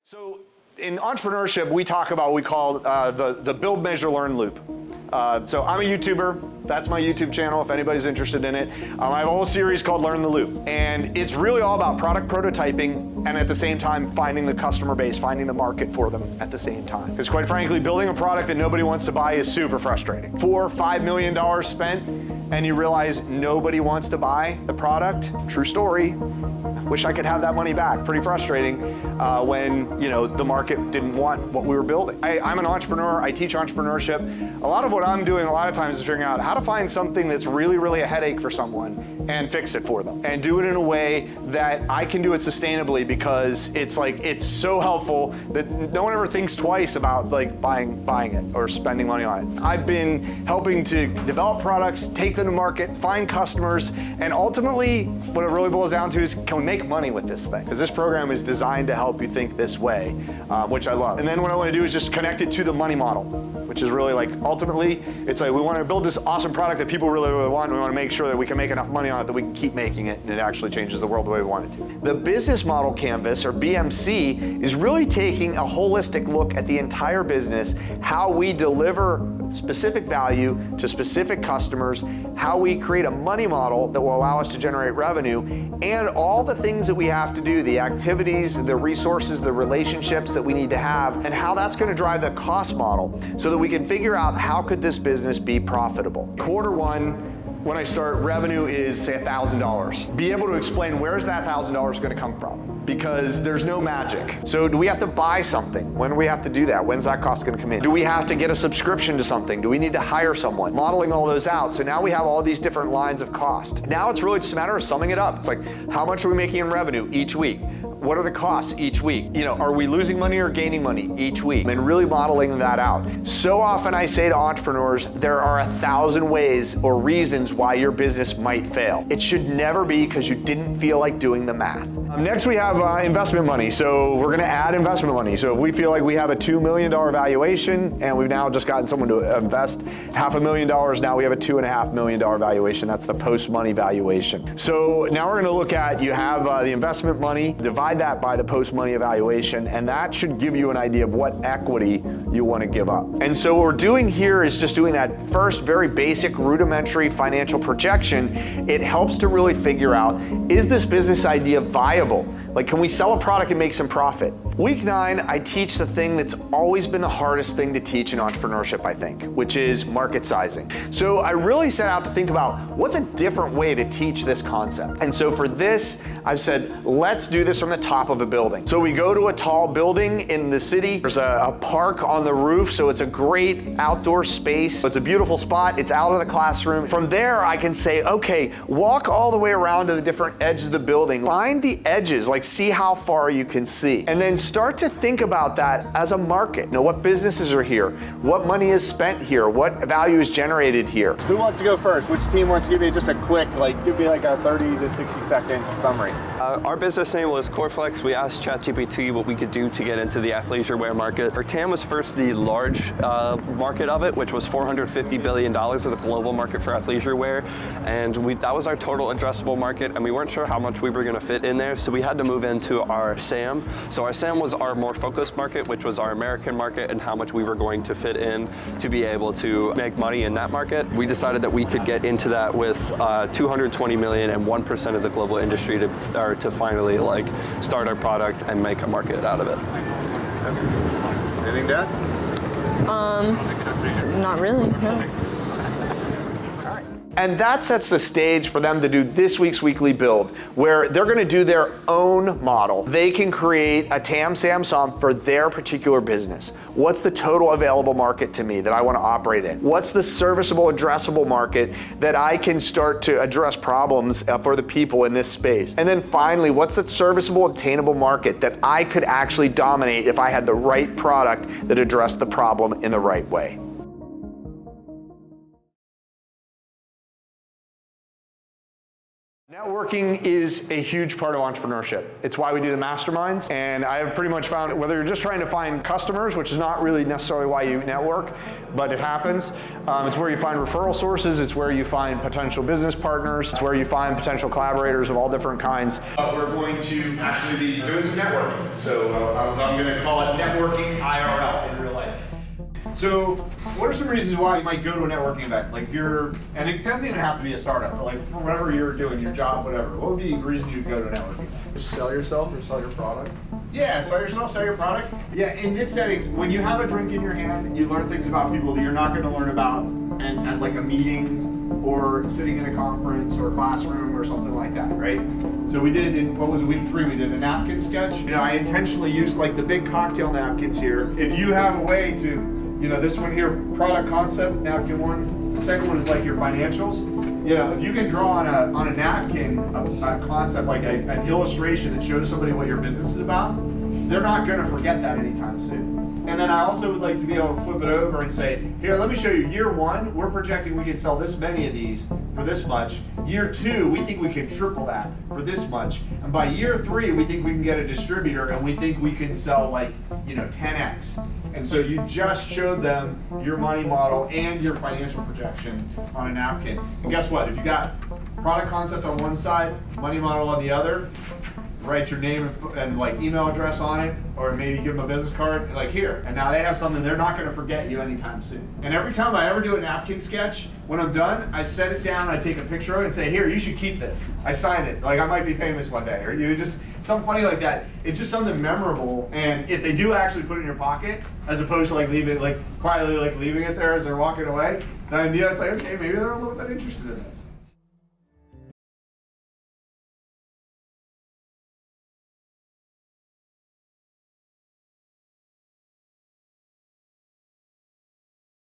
So in entrepreneurship, we talk about what we call the build, measure, learn loop. So I'm a YouTuber. That's my YouTube channel if anybody's interested in it. I have a whole series called Learn the Loop. And it's really all about product prototyping and at the same time finding the customer base, finding the market for them at the same time. Because quite frankly, building a product that nobody wants to buy is super frustrating. $4 or $5 million spent and you realize nobody wants to buy the product. True story. Wish I could have that money back. Pretty frustrating when the market didn't want what we were building. I'm an entrepreneur. I teach entrepreneurship. A lot of what I'm doing a lot of times is figuring out how to find something that's really, really a headache for someone and fix it for them and do it in a way that I can do it sustainably because it's so helpful that no one ever thinks twice about buying it or spending money on it. I've been helping to develop products, take them to market, find customers, and ultimately what it really boils down to is can we make money with this thing? Because this program is designed to help you think this way, which I love. And then what I want to do is just connect it to the money model, which is really ultimately, it's we want to build this awesome product that people really, really want, and we want to make sure that we can make enough money on it that we can keep making it, and it actually changes the world the way we want it to. The business model canvas, or BMC, is really taking a holistic look at the entire business, how we deliver specific value to specific customers, how we create a money model that will allow us to generate revenue, and all the things that we have to do, the activities, the resources, the relationships that we need to have, and how that's going to drive the cost model so that we can figure out how could this business be profitable. Quarter one, when I start, revenue is say $1,000. Be able to explain where is that $1,000 going to come from, because there's no magic. So do we have to buy something? When do we have to do that? When's that cost going to come in? Do we have to get a subscription to something? Do we need to hire someone? Modeling all those out. So now we have all these different lines of cost. Now it's really just a matter of summing it up. It's how much are we making in revenue each week? What are the costs each week? Are we losing money or gaining money each week? And really modeling that out. So often I say to entrepreneurs, there are 1,000 ways or reasons why your business might fail. It should never be because you didn't feel like doing the math. Next we have investment money. So we're gonna add investment money. So if we feel like we have a $2 million valuation and we've now just gotten someone to invest $500,000, now we have a $2.5 million valuation. That's the post-money valuation. So now we're gonna look at, you have the investment money, divide that by the post-money evaluation, and that should give you an idea of what equity you want to give up. And so what we're doing here is just doing that first very basic rudimentary financial projection. It helps to really figure out, is this business idea viable? Can we sell a product and make some profit? Week 9, I teach the thing that's always been the hardest thing to teach in entrepreneurship, I think, which is market sizing. So I really set out to think about what's a different way to teach this concept. And so for this, I've said, let's do this from the top of a building. So we go to a tall building in the city. There's a park on the roof, so it's a great outdoor space. It's a beautiful spot. It's out of the classroom. From there, I can say, okay, walk all the way around to the different edges of the building. Find the edges, see how far you can see. And then start to think about that as a market. What businesses are here? What money is spent here? What value is generated here? Who wants to go first? Which team wants to give me just a quick, give me a 30 to 60 second summary? Our business name was Coreflex. We asked ChatGPT what we could do to get into the athleisure wear market. Our TAM was first the large market of it, which was $450 billion of the global market for athleisure wear. And that was our total addressable market, and we weren't sure how much we were going to fit in there, so we had to move into our SAM. So our SAM was our more focused market, which was our American market, and how much we were going to fit in to be able to make money in that market. We decided that we could get into that with 220 million and 1% of the global industry to finally start our product and make a market out of it. Anything to add? Not really, no. And that sets the stage for them to do this week's weekly build, where they're going to do their own model. They can create a TAM, SAM, SOM for their particular business. What's the total available market to me that I want to operate in? What's the serviceable, addressable market that I can start to address problems for the people in this space? And then finally, what's the serviceable, obtainable market that I could actually dominate if I had the right product that addressed the problem in the right way? Networking is a huge part of entrepreneurship. It's why we do the masterminds, and I have pretty much found whether you're just trying to find customers, which is not really necessarily why you network, but it happens. It's where you find referral sources, it's where you find potential business partners, it's where you find potential collaborators of all different kinds. We're going to actually be doing some networking, so I'm going to call it networking IRL in real life. So, what are some reasons why you might go to a networking event? Like if you're, and it doesn't even have to be a startup, but like for whatever you're doing, your job, whatever, what would be a reason you'd go to a networking event? Just sell yourself or sell your product. Yeah, sell yourself, sell your product. Yeah, in this setting, when you have a drink in your hand, you learn things about people that you're not going to learn about at like a meeting or sitting in a conference or a classroom or something like that, right? So we did, in what was it, week 3, we did a napkin sketch. You know, I intentionally used like the big cocktail napkins here. If you have a way to, you know, this one here, product concept, napkin 1. The second one is like your financials. You know, if you can draw on a napkin a concept, like an illustration that shows somebody what your business is about, they're not going to forget that anytime soon. And then I also would like to be able to flip it over and say, here, let me show you, year 1, we're projecting we can sell this many of these for this much. Year 2, we think we can triple that for this much. And by year 3, we think we can get a distributor and we think we can sell like, you know, 10x. And so you just showed them your money model and your financial projection on a napkin. And guess what? If you got product concept on one side, money model on the other, write your name and like email address on it, or maybe give them a business card, like here. And now they have something, they're not gonna forget you anytime soon. And every time I ever do a napkin sketch, when I'm done, I set it down, I take a picture of it and say, here, you should keep this. I sign it, like I might be famous one day, or you know, just something funny like that. It's just something memorable, and if they do actually put it in your pocket, as opposed to like leaving it, like quietly like leaving it there as they're walking away, then you know, it's like, okay, maybe they're a little bit interested in this.